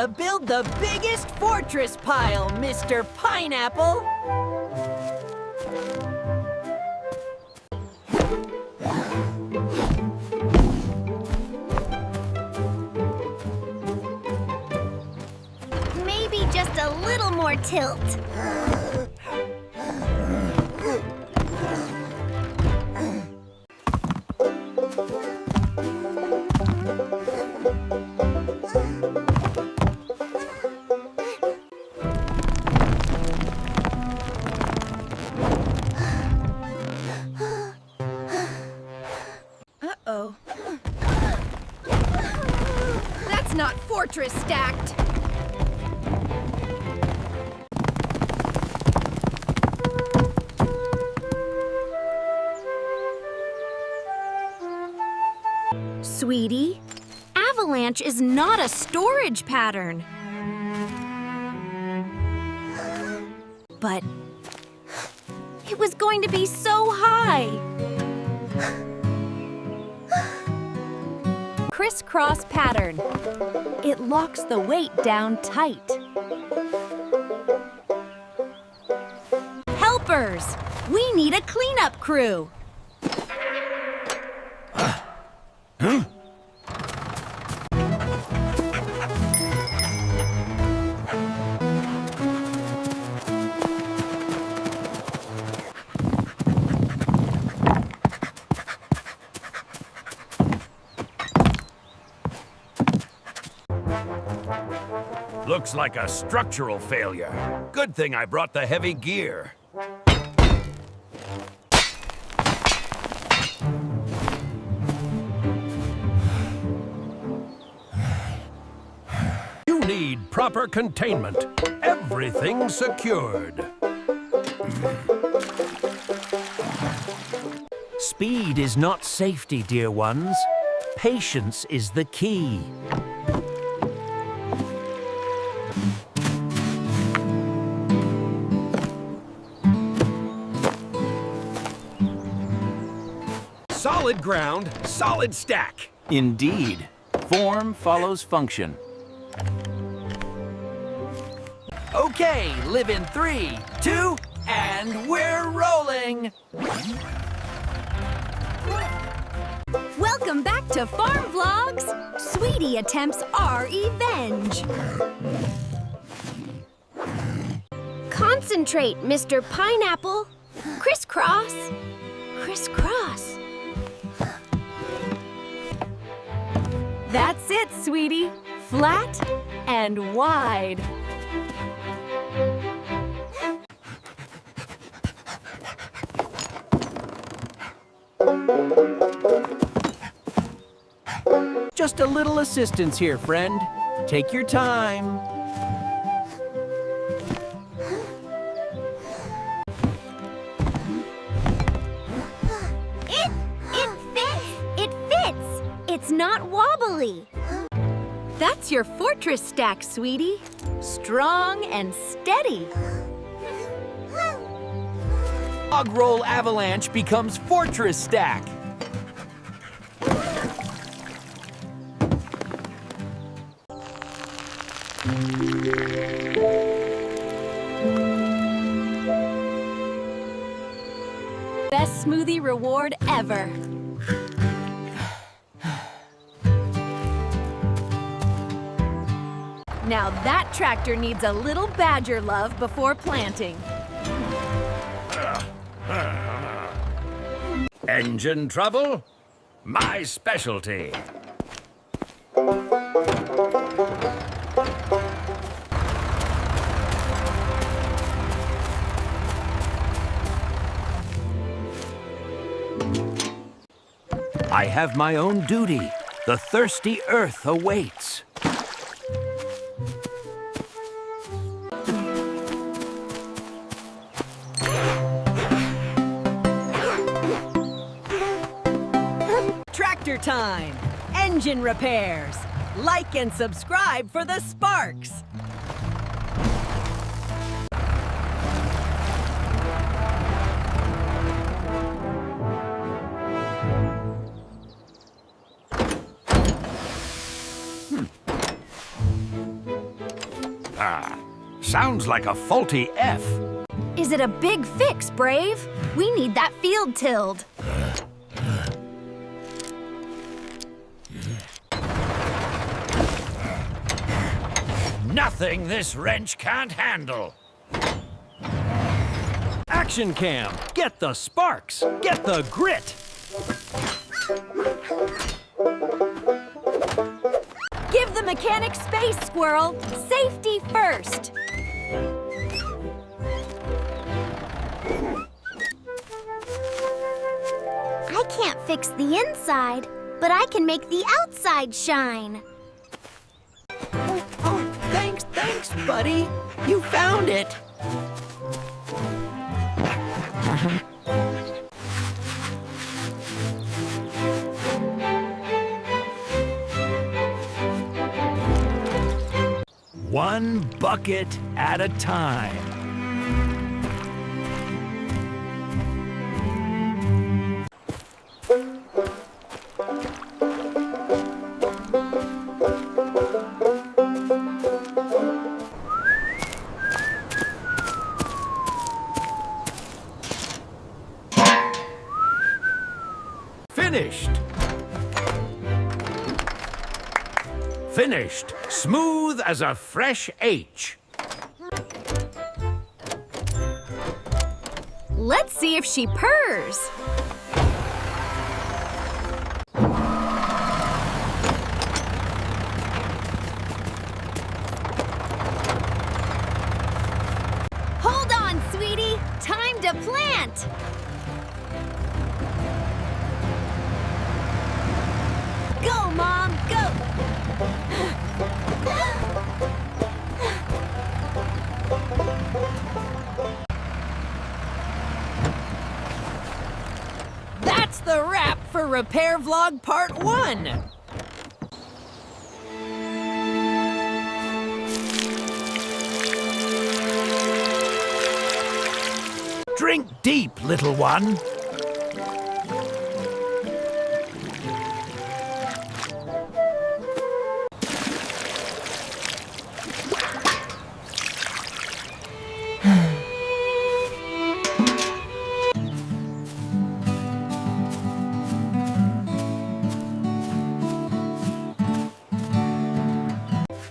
to build the biggest fortress pile, Mr. Pineapple. Maybe just a little more tilt. Uh-oh. That's not fortress stacked. Sweetie, Avalanche is not a storage pattern. But it was going to be so high. Crisscross pattern. It locks the weight down tight. Helpers, we need a cleanup crew. Looks like a structural failure. Good thing I brought the heavy gear. You need proper containment. Everything secured. Speed is not safety, dear ones. Patience is the key. Solid ground, solid stack. Indeed. Form follows function. Okay, live in 3, 2, and we're rolling! Welcome back to Farm Vlogs. Sweetie attempts our revenge. Concentrate, Mr. Pineapple. Crisscross. Crisscross. That's it, sweetie. Flat and wide. Just a little assistance here, friend. Take your time. It fits. It's not wobbly. That's your fortress stack, sweetie. Strong and steady. Log roll Avalanche becomes fortress stack. Best smoothie reward ever. Now that tractor needs a little badger love before planting. Engine trouble? My specialty. I have my own duty. The thirsty earth awaits. Tractor time. Engine repairs. Like and subscribe for the sparks. Sounds like a faulty F. Is it a big fix, Brave? We need that field tilled. Nothing this wrench can't handle. Action cam! Get the sparks! Get the grit! Give the mechanic space, Squirrel. Safety first. I can't fix the inside, but I can make the outside shine. Oh, thanks, buddy. You found it. One bucket at a time. Finished. Finished. Smooth as a fresh H. Let's see if she purrs. Hold on, sweetie. Time to plant. Go, Mom, go! That's the wrap for Repair Vlog Part 1. Drink deep, little one.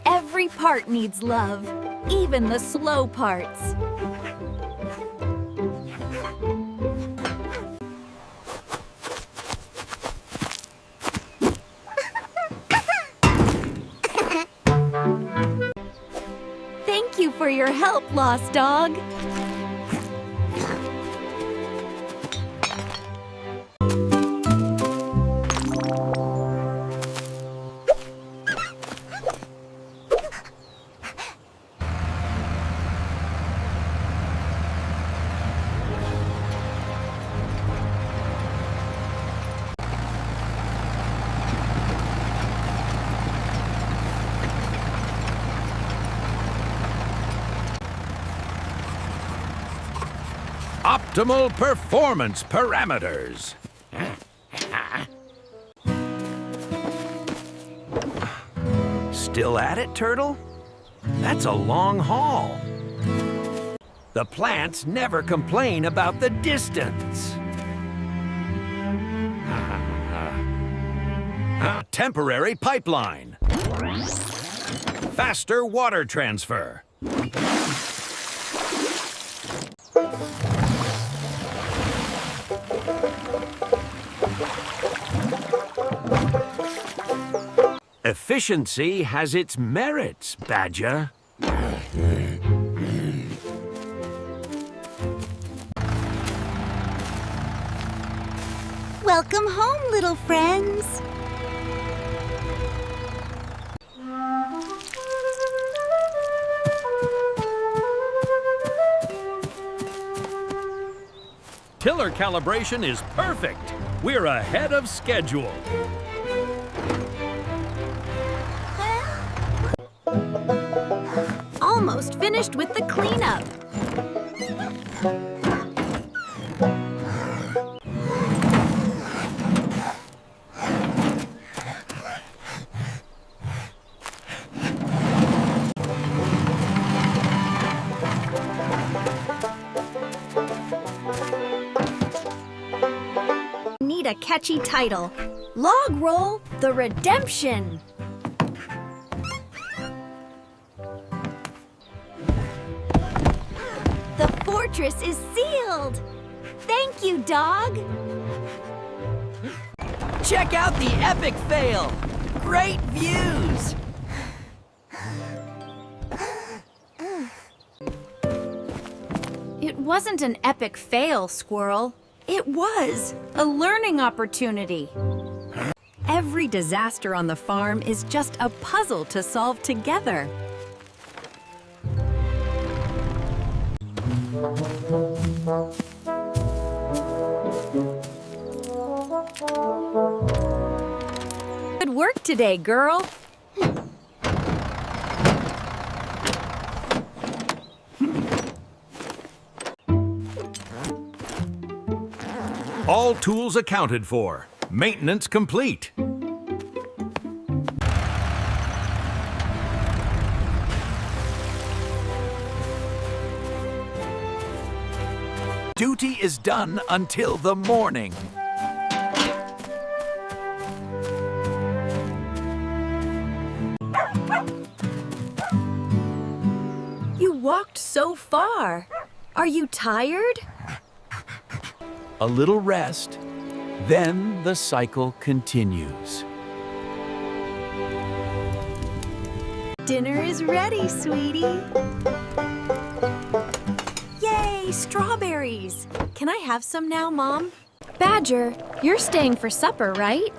Every part needs love, even the slow parts. Thank you for your help, Lost Dog. Optimal performance parameters. Still at it, Turtle? That's a long haul. The plants never complain about the distance. Temporary pipeline. Faster water transfer. Efficiency has its merits, Badger. Welcome home, little friends. Tiller calibration is perfect. We're ahead of schedule. Almost finished with the cleanup. need a catchy title. Log Roll: The Redemption. The fortress is sealed. Thank you, dog. Check out the epic fail! Great views! It wasn't an epic fail, Squirrel. It was a learning opportunity. Every disaster on the farm is just a puzzle to solve together. Good work today, girl. All tools accounted for. Maintenance complete. Duty is done until the morning. You walked so far. Are you tired? A little rest, then the cycle continues. Dinner is ready, sweetie. Yay, strawberries! Can I have some now, Mom? Badger, you're staying for supper, right?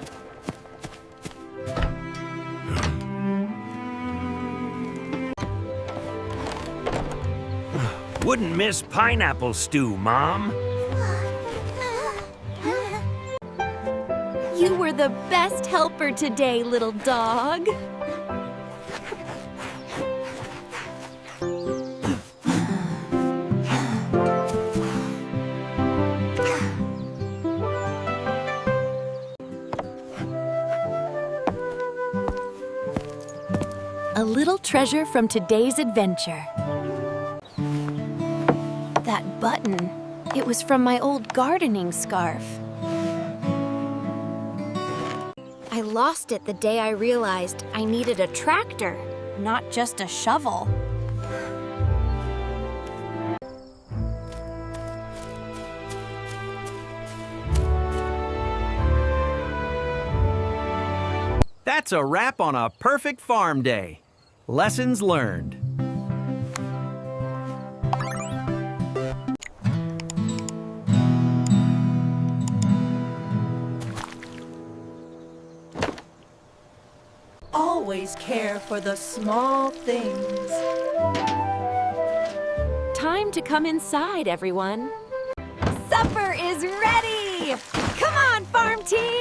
Wouldn't miss pineapple stew, Mom. You were the best helper today, little dog. A little treasure from today's adventure. That button, it was from my old gardening scarf. I lost it the day I realized I needed a tractor, not just a shovel. That's a wrap on a perfect farm day. Lessons learned. Always care for the small things. Time to come inside, everyone. Supper is ready! Come on, farm team!